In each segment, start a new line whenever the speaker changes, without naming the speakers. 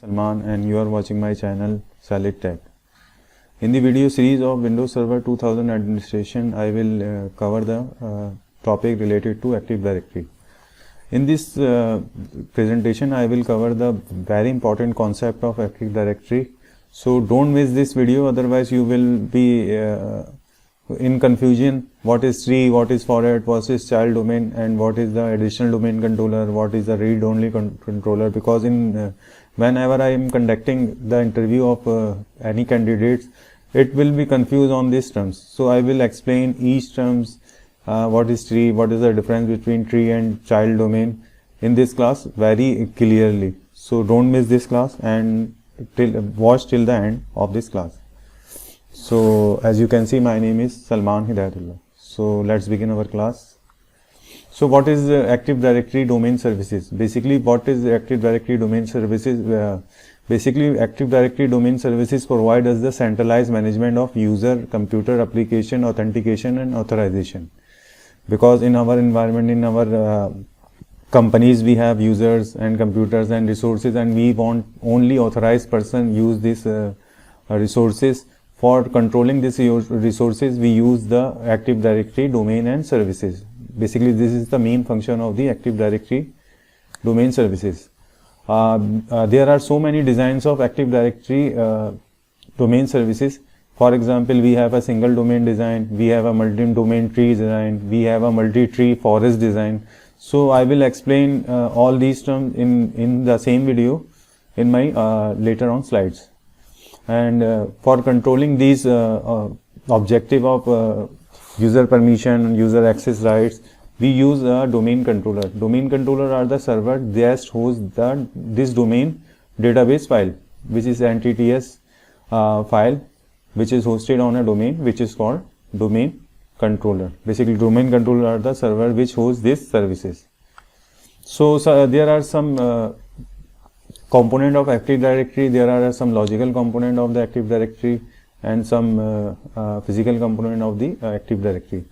Salman and you are watching my channel Salid Tech. In the video series of Windows Server 2000 administration, I will cover the topic related to Active Directory. In this presentation, I will cover the very important concept of Active Directory. So don't miss this video, otherwise you will be in confusion. What is tree, what is format, what is child domain, and what is the additional domain controller, what is the read-only controller, because whenever I am conducting the interview of any candidates, it will be confused on these terms. So I will explain each terms, what is tree, what is the difference between tree and child domain in this class very clearly. So don't miss this class and watch till the end of this class. So as you can see, my name is Salman Hidayatullah. So let's begin our class. So what is Active Directory Domain Services? Basically, what is Active Directory Domain Services? Basically, Active Directory Domain Services provide us the centralized management of user, computer, application, authentication and authorization. Because in our environment, in our companies, we have users and computers and resources, and we want only authorized person use these resources. For controlling these resources, we use the Active Directory domain and services. Basically, this is the main function of the Active Directory domain services. There are so many designs of Active Directory domain services. For example, we have a single domain design, we have a multi-domain tree design, we have a multi-tree forest design. So I will explain all these terms in the same video in my later on slides. And for controlling these objective of user permission, user access rights, we use a domain controller. Domain controller are the server that hosts this domain database file, which is NTTS file, which is hosted on a domain which is called domain controller. Basically, domain controller are the server which hosts these services. So there are some component of Active Directory. There are some logical component of the Active Directory and some physical component of the Active Directory.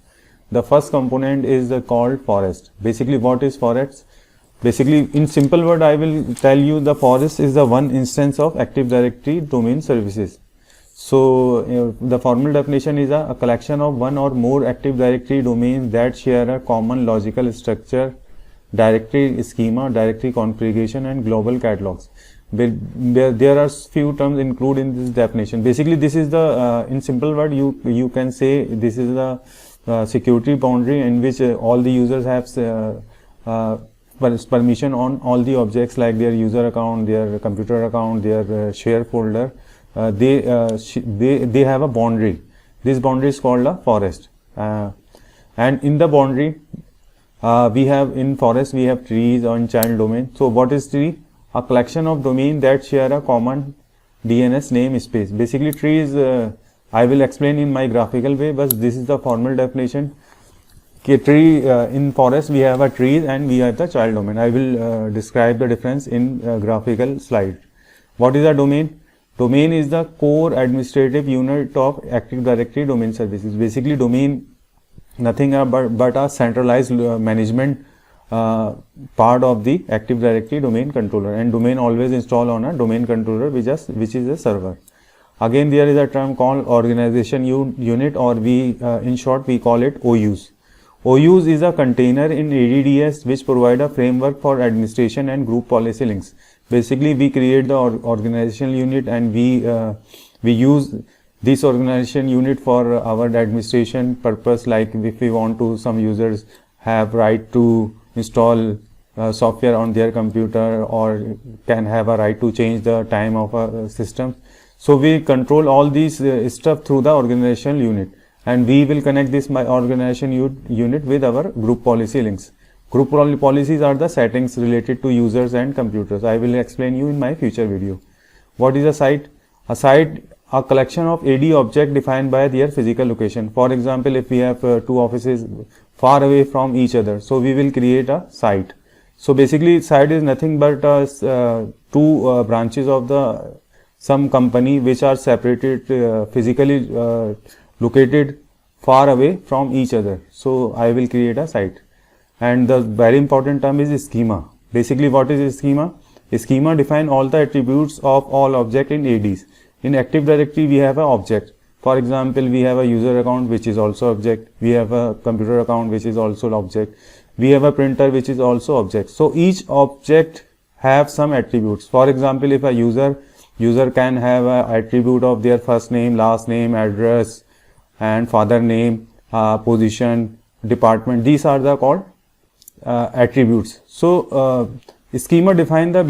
The first component is called forest. Basically, what is forest? Basically, in simple word, I will tell you the forest is the one instance of Active Directory domain services. So the formal definition is a collection of one or more Active Directory domains that share a common logical structure, directory schema, directory configuration and global catalogs. There are few terms included in this definition. Basically, this is the in simple word you can say this is the security boundary in which all the users have permission on all the objects like their user account, their computer account, their share folder. They have a boundary. This boundary is called a forest, and in the boundary we have in forest we have trees on child domain. So what is tree? A collection of domain that share a common DNS namespace. Basically, trees I will explain in my graphical way, but this is the formal definition. Tree in forest we have a trees and we have the child domain. I will describe the difference in graphical slide. What is a domain? Domain is the core administrative unit of Active Directory domain services. Basically, domain nothing but a centralized management part of the Active Directory domain controller, and domain always install on a domain controller which is a server. Again, there is a term called organization unit, or in short we call it OUs. OUs is a container in ADDS which provide a framework for administration and group policy links. Basically, we create the organizational unit and we use this organization unit for our administration purpose. Like if we want to, some users have right to install software on their computer or can have a right to change the time of a system. So we control all these stuff through the organizational unit, and we will connect this organization unit with our group policy links. Group policies are the settings related to users and computers. I will explain you in my future video. What is a site? A site, a collection of AD objects defined by their physical location. For example, if we have two offices far away from each other, so we will create a site. So basically, site is nothing but two branches of some company which are separated physically located far away from each other. So I will create a site. And the very important term is schema. Basically, what is schema? Schema define all the attributes of all object in ADs. In Active Directory, we have an object. For example, we have a user account which is also object. We have a computer account which is also object. We have a printer which is also object. So each object have some attributes. For example, if a user can have an attribute of their first name, last name, address, and father name, position, department. These are the called attributes. So schema define the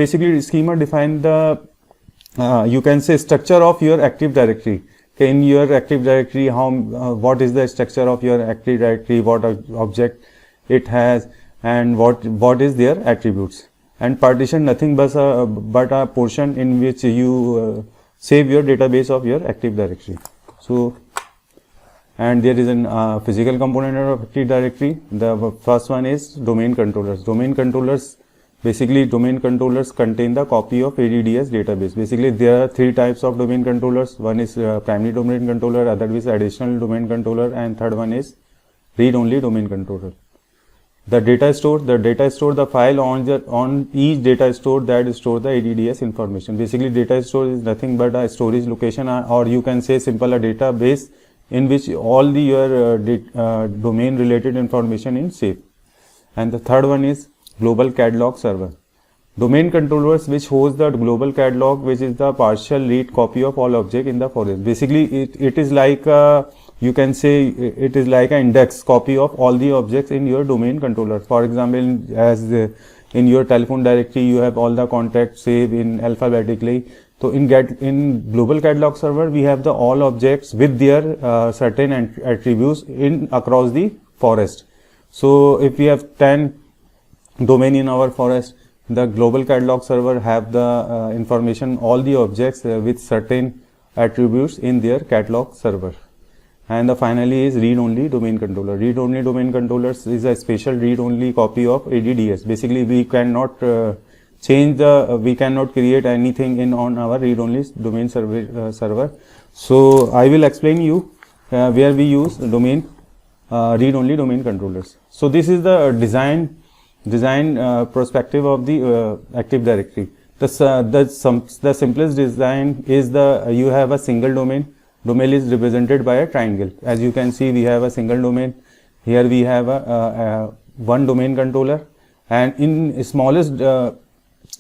you can say structure of your Active Directory. Okay, in your Active Directory, what is the structure of your Active Directory, what object it has, and what is their attributes. And partition nothing but a portion in which you save your database of your Active Directory. So, and there is a physical component of Active Directory. The first one is domain controllers. Domain controllers contain the copy of ADDS database. Basically, there are three types of domain controllers. One is primary domain controller, other is additional domain controller, and third one is read-only domain controller. The data store, the file on each data store that store the ADDS information. Basically, data store is nothing but a storage location, or you can say simple a database in which all your domain related information is safe. And the third one is global catalog server. Domain controllers which host the global catalog, which is the partial read copy of all object in the forest. Basically, it is like you can say it is like an index copy of all the objects in your domain controller. For example, as in your telephone directory, you have all the contacts saved in alphabetically. So in global catalog server, we have the all objects with their certain attributes in across the forest. So if we have 10 domain in our forest, the global catalog server have the information, all the objects with certain attributes in their catalog server. And the finally is read-only domain controller. Read-only domain controllers is a special read-only copy of ADDS. Basically, we cannot we cannot create anything on our read-only domain server. So I will explain you where we use domain read-only domain controllers. So this is the design perspective of the Active Directory. The simplest design is you have a single domain. Domain is represented by a triangle. As you can see, we have a single domain. Here we have a one domain controller, and in smallest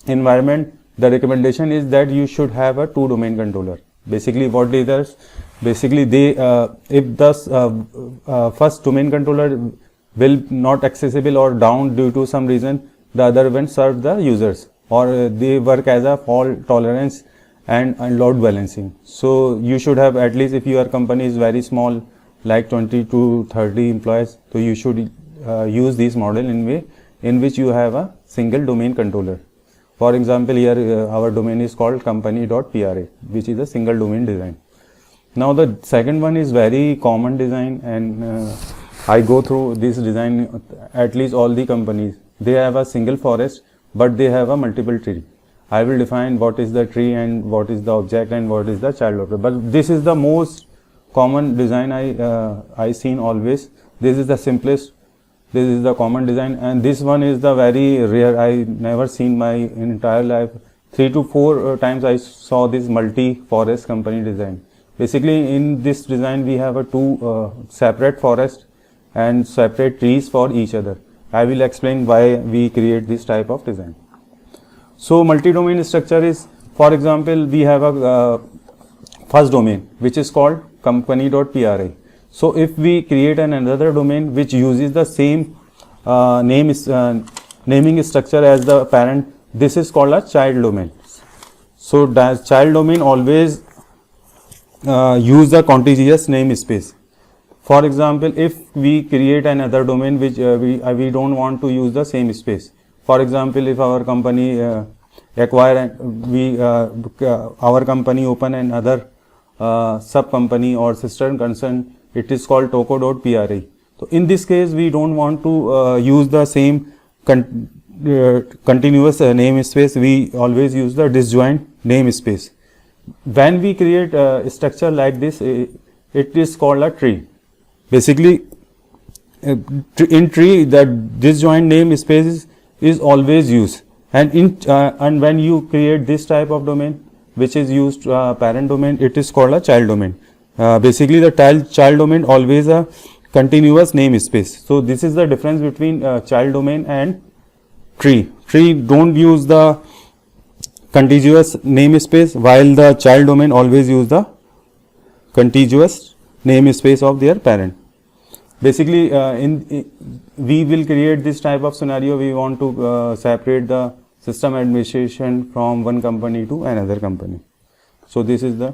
environment, the recommendation is that you should have a two domain controller. Basically, what they does, basically they if the first domain controller will not accessible or down due to some reason, the other one serve the users, or they work as a fault tolerance and load balancing. So you should have, at least if your company is very small, like 20 to 30 employees, so you should use this model in which you have a single domain controller. For example, here our domain is called company.pra, which is a single domain design. Now the second one is very common design, and I go through this design. At least all the companies, they have a single forest, but they have a multiple tree. I will define what is the tree and what is the object and what is the child object. But this is the most common design I seen always. This is the simplest. This is the common design, and this one is the very rare. I never seen my entire life. 3 to 4 times I saw this multi-forest company design. Basically, in this design we have a two separate forest and separate trees for each other. I will explain why we create this type of design. So multi-domain structure is, for example, we have a first domain which is called company.pra. So if we create another domain which uses the same naming structure as the parent, this is called a child domain. So the child domain always use the contiguous namespace. For example, if we create another domain which we don't want to use the same space. For example, if our company our company open another sub company or sister concern, it is called toco.pra. So in this case, we don't want to use the same continuous namespace. We always use the disjoint namespace. When we create a structure like this, it is called a tree. Basically, in tree, that disjoint namespace is always used, And when you create this type of domain, which is used parent domain, it is called a child domain. Basically, the child domain always a continuous namespace. So this is the difference between child domain and tree. Tree don't use the contiguous namespace, while the child domain always use the contiguous namespace of their parent. Basically, we will create this type of scenario. We want to separate the system administration from one company to another company. So this is the,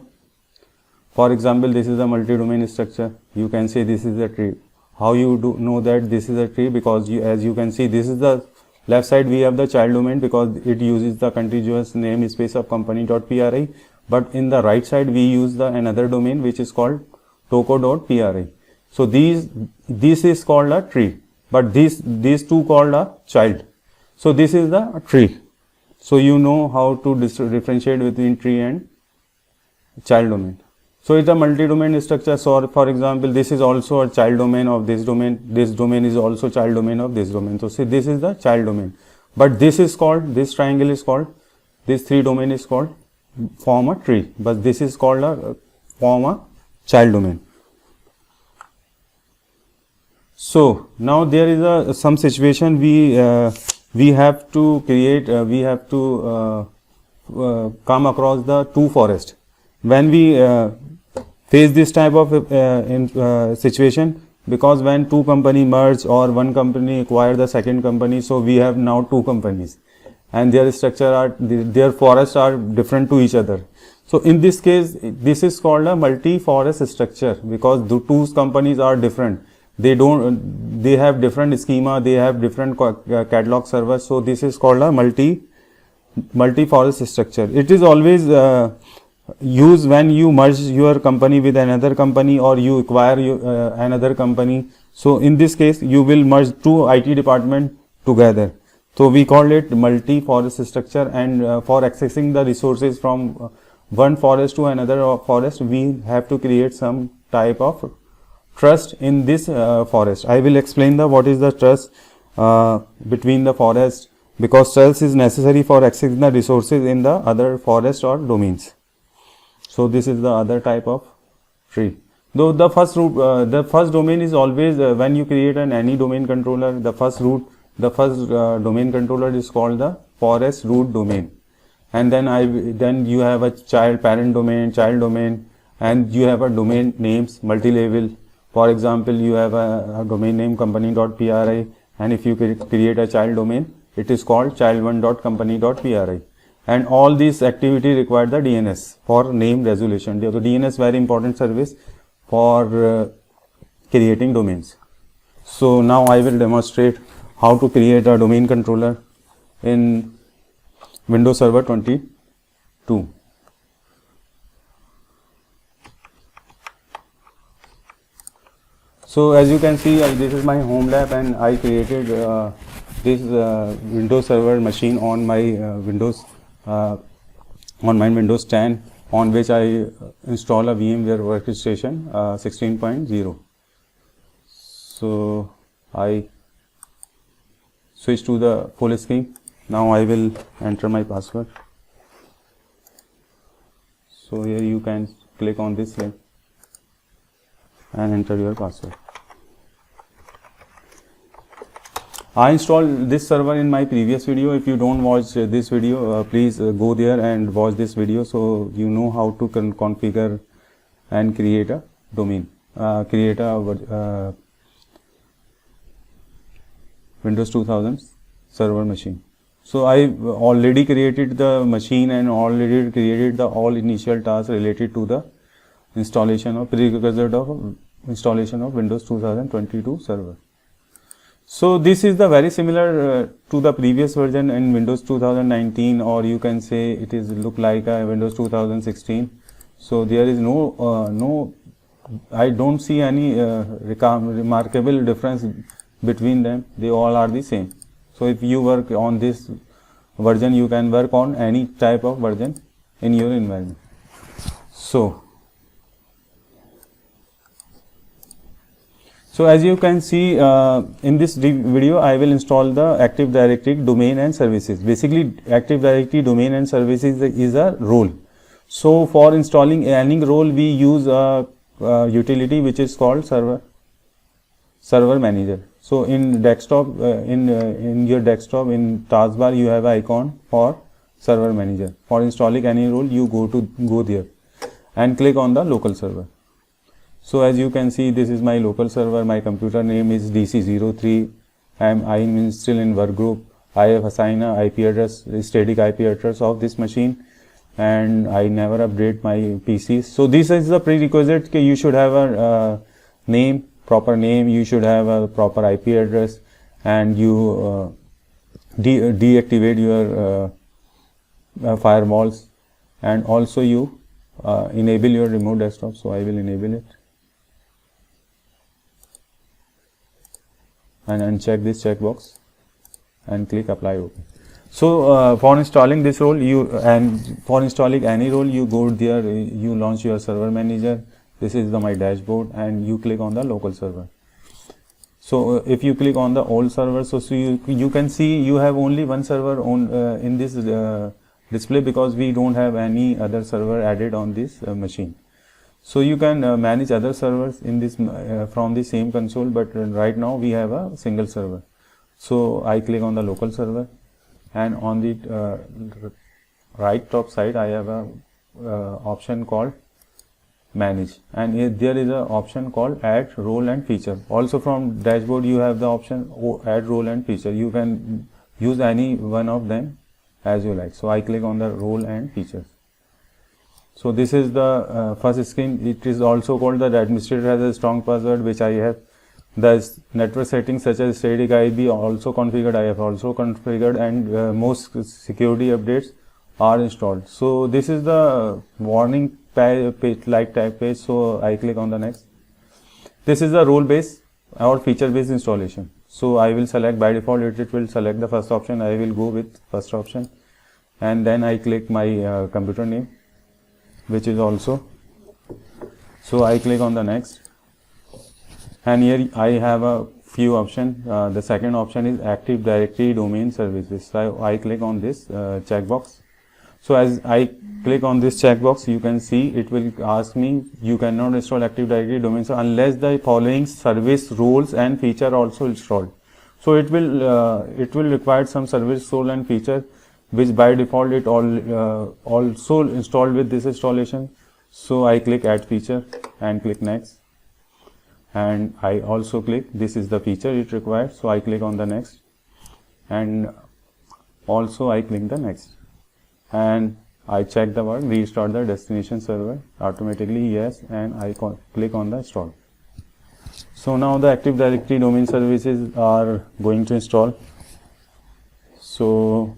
for example, this is the multi-domain structure. You can say this is a tree. How you do know that this is a tree? Because as you can see, this is the left side, we have the child domain because it uses the contiguous namespace of company.pri, but in the right side we use the another domain which is called toco.pri. So this is called a tree, but these two called a child. So this is the tree. So you know how to differentiate between tree and child domain. So it's a multi-domain structure. So for example, this is also a child domain of this domain. This domain is also child domain of this domain. So see, this is the child domain. But this is called, this triangle is called, this three domain is called form a tree. But this is called a form a child domain. So now there is some situation we have to create. We have to come across the two forests. When we face this type of situation, because when two company merge or one company acquire the second company, so we have now two companies and their structure their forests are different to each other. So in this case, this is called a multi-forest structure because the two companies are different. They have different schema, they have different catalog servers. So this is called a multi-forest structure. It is always use when you merge your company with another company or you acquire another company. So in this case, you will merge two IT department together. So we call it multi-forest structure, and for accessing the resources from one forest to another forest, we have to create some type of trust in this forest. I will explain what is the trust between the forest, because trust is necessary for accessing the resources in the other forest or domains. So this is the other type of tree. Though the first domain is always when you create any domain controller, the first domain controller is called the forest root domain, and then you have a parent domain, child domain, and you have a domain names multi-level. For example, you have a domain name company.pri, and if you create a child domain, it is called child1.company.pri. And all these activity require the DNS for name resolution. The DNS very important service for creating domains. So now I will demonstrate how to create a domain controller in Windows Server 22. So as you can see, this is my home lab, and I created this Windows Server machine on my Windows 10, on which I install a VMware workstation 16.0. So I switch to the full screen. Now I will enter my password. So here you can click on this link and enter your password. I installed this server in my previous video. If you don't watch this video, please go there and watch this video, so you know how to configure and create a domain, create a Windows 2000 server machine. So I already created the machine and already created the all initial tasks related to the installation of prerequisite of installation of Windows 2022 server. So this is the very similar to the previous version in Windows 2019, or you can say it is look like a Windows 2016. So there is no I don't see any remarkable difference between them. They all are the same. So if you work on this version, you can work on any type of version in your environment. So So as you can see in this video, I will install the Active Directory domain and services. Basically, Active Directory domain and services is a role. So for installing any role, we use a utility which is called server manager. So in desktop, in your desktop, in taskbar, you have an icon for server manager. For installing any role, you go there and click on the local server. So as you can see, this is my local server. My computer name is DC03. I'm still in work group. I have assigned a IP address, static IP address of this machine, and I never update my PCs. So this is the prerequisite. You should have a name, proper name. You should have a proper IP address, and you deactivate your firewalls, and also you enable your remote desktop. So I will enable it and uncheck this checkbox and click apply OK. So for installing this role, for installing any role, you go there, you launch your server manager. This is my dashboard, and you click on the local server. So if you click on the old server, so you can see you have only one server on in this display, because we don't have any other server added on this machine. So you can manage other servers in this from the same console, but right now we have a single server. So I click on the local server, and on the right top side I have a option called manage, and there is a option called add role and feature. Also from dashboard you have the option add role and feature. You can use any one of them as you like. So I click on the role and features. So this is the first screen. It is also called the administrator has a strong password, which I have. The network settings such as static IP also configured. I have also configured, and most security updates are installed. So this is the warning page like type page. So I click on the next. This is the role based or feature based installation. So I will select, by default it will select the first option. I will go with first option, and then I click my computer name, which is also. So I click on the next, and here I have a few options. The second option is Active Directory domain services. So I click on this checkbox. So as I click on this checkbox, you can see it will ask me you cannot install Active Directory domain unless the following service roles and feature also installed. So it will require some service role and feature, which by default it also installed with this installation. So I click add feature and click next, and I also click this is the feature it requires. So I click on the next, and also I click the next, and I check the word restart the destination server automatically, yes, and I click on the install. So now the Active Directory domain services are going to install. So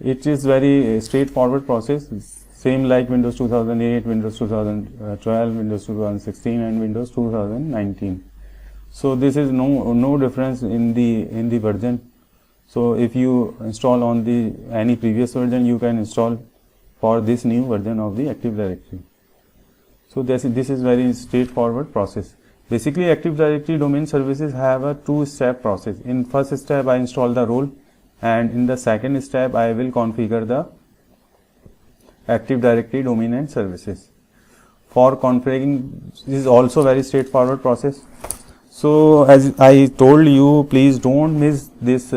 it is very straightforward process, same like Windows 2008, Windows 2012, Windows 2016 and Windows 2019. So this is no difference in the version. So if you install on the any previous version, you can install for this new version of the Active Directory. So this is very straightforward process. Basically, Active Directory domain services have a two-step process. In first step, I install the role, and in the second step, I will configure the Active Directory domain and services. For configuring, this is also very straightforward process. So as I told you, please don't miss this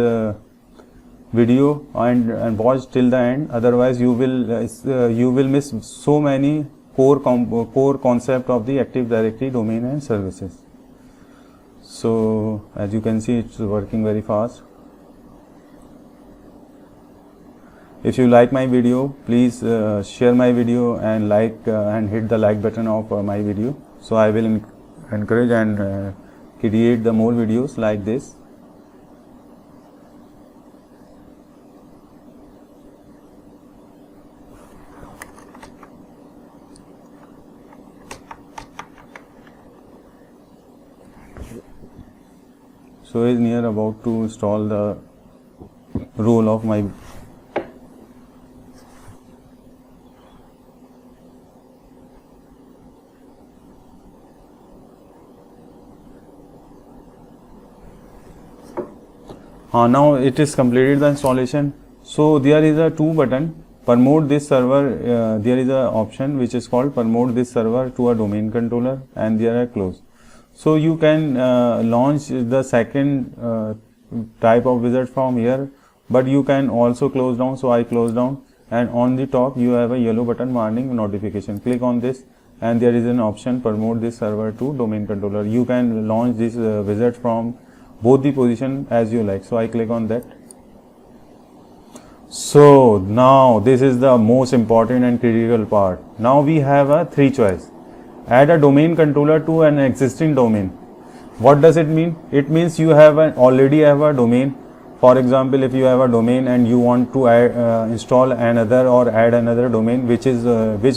video and watch till the end. Otherwise, you will miss so many core concept of the Active Directory domain and services. So as you can see, it's working very fast. If you like my video, please share my video and and hit the like button of my video. So I will encourage and create the more videos like this. So is near about to install the role of my Now it is completed the installation. So there is a two button, promote this server. There is a option which is called promote this server to a domain controller, and there are close. So you can launch the second type of wizard from here, but you can also close down. So I close down, and on the top you have a yellow button warning notification. Click on this, and there is an option promote this server to domain controller. You can launch this wizard from both the position as you like. So I click on that. So now this is the most important and critical part. Now we have a three choice. Add a domain controller to an existing domain. What does it mean? It means you have already have a domain. For example, if you have a domain and you want to install another or add another domain, which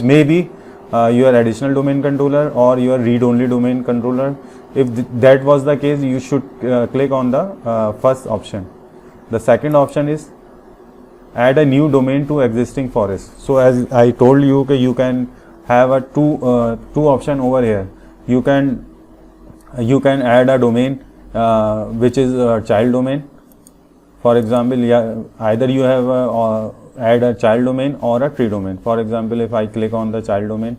may be your additional domain controller or your read-only domain controller. If that was the case, you should click on the first option. The second option is add a new domain to existing forest. So as I told you, you can have a two option over here. You can add a domain which is a child domain. For example, either you have add a child domain or a tree domain. For example, if I click on the child domain,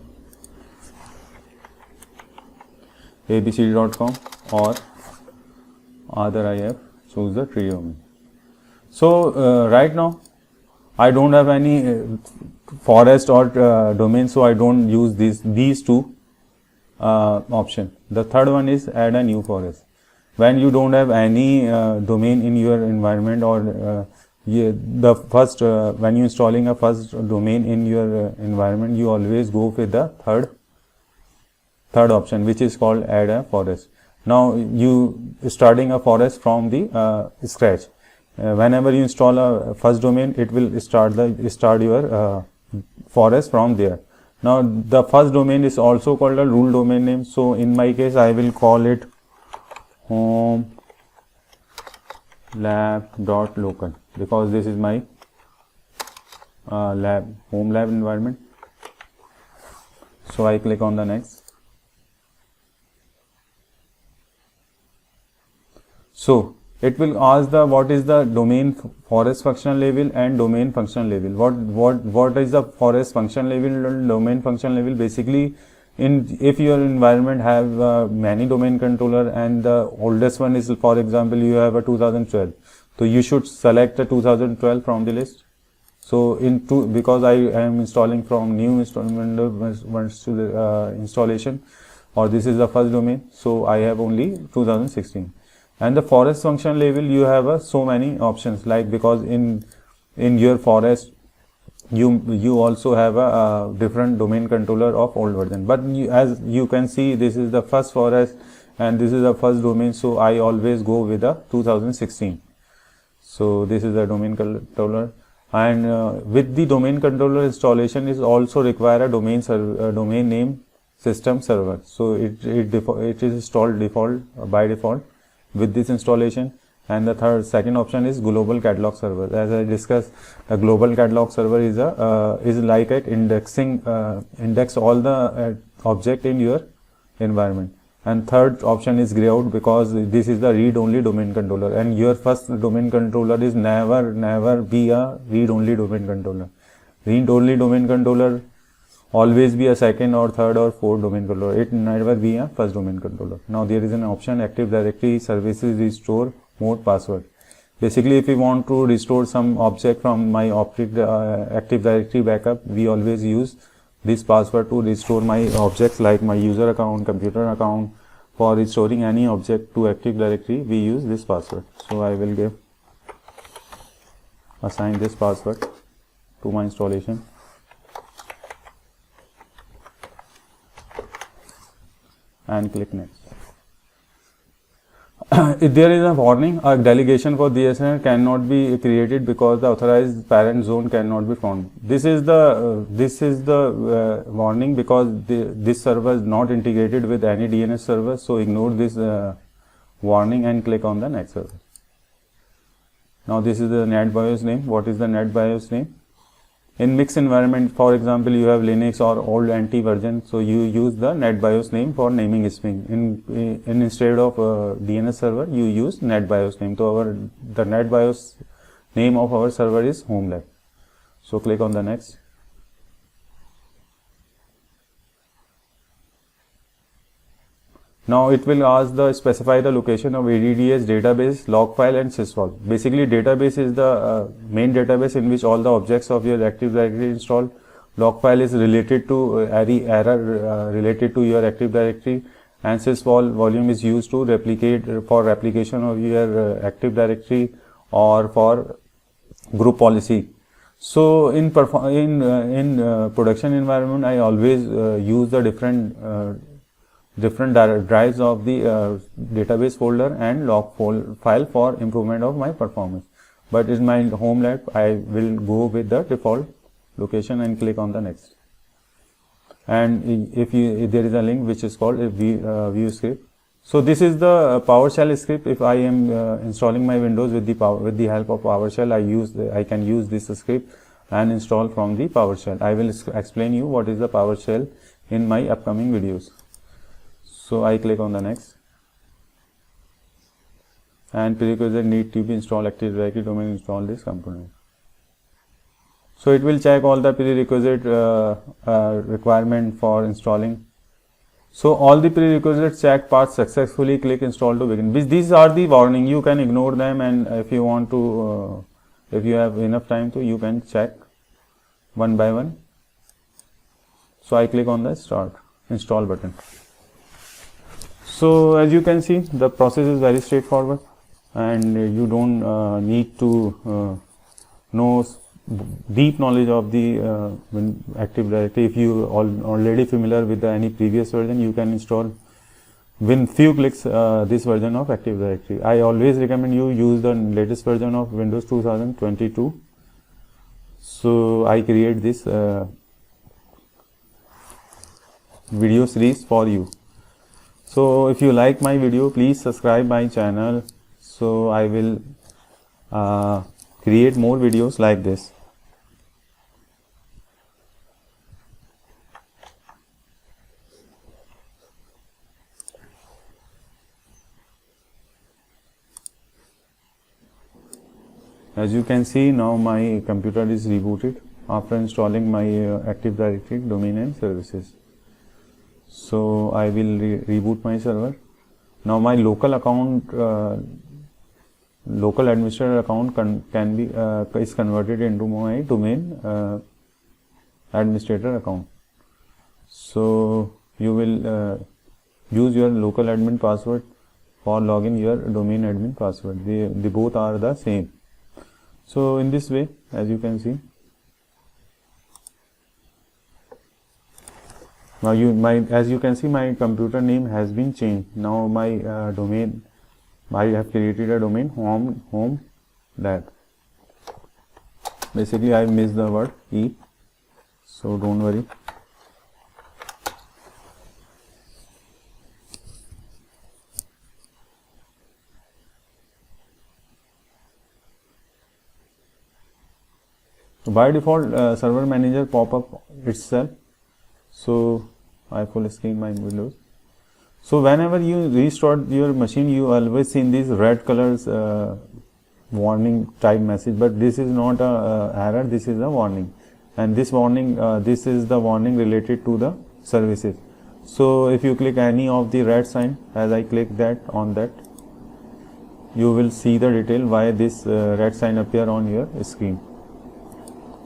abcd.com, or other I have choose the tree domain. So right now I don't have any forest or domain, so I don't use these two option. The third one is add a new forest. When you don't have any domain in your environment, or the first when you installing a first domain in your environment, you always go with the third option, which is called add a forest. Now you starting a forest from the scratch. Whenever you install a first domain, it will start your forest from there. Now the first domain is also called a rule domain name. So in my case, I will call it home lab.local, because this is my home lab environment. So I click on the next. So it will ask what is the domain forest functional level and domain functional level. What is the forest function level and domain function level? Basically, if your environment have many domain controller, and the oldest one is, for example, you have a 2012, so you should select a 2012 from the list. So because I am installing from new installation, or this is the first domain, so I have only 2016. And the forest function level, you have so many options, like, because in your forest you also have a different domain controller of old version. But as you can see, this is the first forest and this is the first domain, so I always go with the 2016. So this is the domain controller, and with the domain controller installation is also require a domain name system server. So it is installed by default with this installation. And the second option is global catalog server. As I discussed, a global catalog server is like an index all the object in your environment. And third option is grey out, because this is the read only domain controller, and your first domain controller is never be a read only domain controller. Read only domain controller always be a second or third or fourth domain controller. It never be a first domain controller. Now there is an option Active Directory services restore mode password. Basically, if we want to restore some object from my Active Directory backup, we always use this password to restore my objects, like my user account, computer account. For restoring any object to Active Directory, we use this password. So I will assign this password to my installation. And click next. If there is a warning, a delegation for DSNet cannot be created because the authorized parent zone cannot be found. This is the warning, because this server is not integrated with any DNS server. So ignore this warning and click on the next server. Now this is the NetBIOS name. What is the NetBIOS name? In mixed environment, for example, you have Linux or old NT version, so you use the NetBIOS name for naming string. Instead of DNS server, you use NetBIOS name. So the NetBIOS name of our server is HomeLab. So click on the next. Now it will ask the specify the location of ADDS database, log file and sysvol. Basically database is the main database in which all the objects of your Active Directory installed. Log file is related to any error related to your Active Directory, and sysvol volume is used to replicate for replication of your Active Directory or for group policy. So in production environment, I always use the different drives of the database folder and log file for improvement of my performance. But in my home lab, I will go with the default location and click on the next. And if there is a link which is called a view script. So this is the PowerShell script. If I am installing my Windows with the help of PowerShell, I can use this script and install from the PowerShell. I will explain you what is the PowerShell in my upcoming videos. So I click on the next, and prerequisite need to be installed Active Directory domain, install this component. So it will check all the prerequisite requirement for installing. So all the prerequisites check passed successfully, click install to begin. These are the warning, you can ignore them, and if you want to, if you have enough time to, you can check one by one. So I click on the start install button. So as you can see, the process is very straightforward, and you don't need to know deep knowledge of the Active Directory. If you already familiar with any previous version, you can install within few clicks this version of Active Directory. I always recommend you use the latest version of Windows 2022. So I create this video series for you. So if you like my video, please subscribe my channel, so I will create more videos like this. As you can see, now my computer is rebooted after installing my Active Directory domain and services. So I will reboot my server. Now my local account, local administrator account can be is converted into my domain administrator account. So you will use your local admin password for login your domain admin password. They both are the same. So in this way, as you can see, now as you can see, my computer name has been changed. Now my domain, I have created a domain home lab. Basically I missed the word E, so don't worry. By default, server manager pop up itself. So I full screen my Windows. So whenever you restart your machine, you always see these red colors warning type message, but this is not a error, this is a warning, and this warning this is the warning related to the services. So if you click any of the red sign, as I click that on that, you will see the detail why this red sign appear on your screen.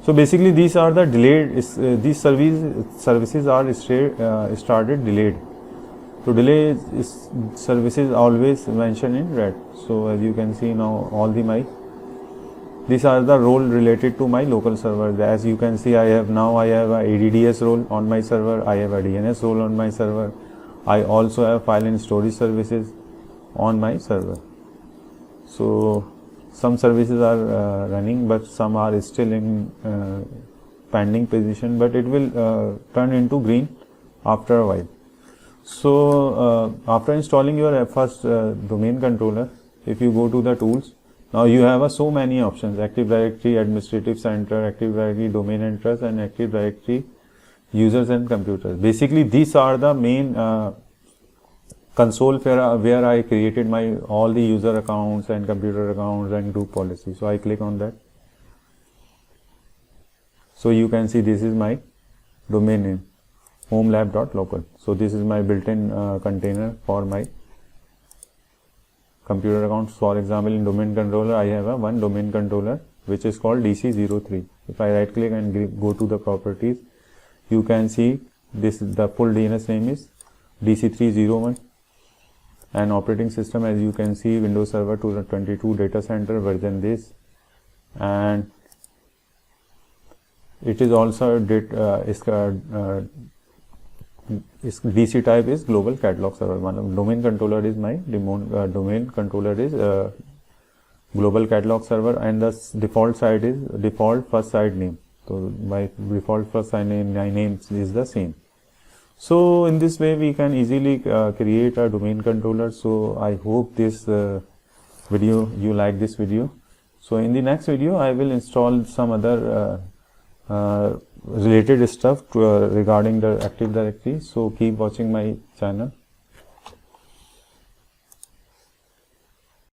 So basically these are the delayed, these services are started delayed. So delay services always mentioned in red. So as you can see now, all these are the role related to my local server. As you can see, I have a ADDS role on my server, I have a DNS role on my server, I also have file and storage services on my server. So some services are running, but some are still in pending position, but it will turn into green after a while. So after installing your first domain controller, if you go to the tools, Now you have so many options: Active Directory Administrative Center, Active Directory Domain and Trust, and Active Directory Users and Computers. Basically these are the main console where I created my all the user accounts and computer accounts and group policy. So I click on that. So you can see this is my domain name, homelab.local. So this is my built-in container for my computer accounts. For example, in domain controller, I have one domain controller which is called DC03. If I right click and go to the properties, you can see this, the full DNS name is DC301, and operating system, as you can see, Windows Server 2022 data center version this, and it is also DC type is global catalog server. One domain controller is my domain controller is global catalog server, and the default site is default first site name. So my default first site name is the same. So in this way we can easily create a domain controller. So I hope this video, you like this video. So in the next video I will install some other related stuff to, regarding the Active Directory. So keep watching my channel.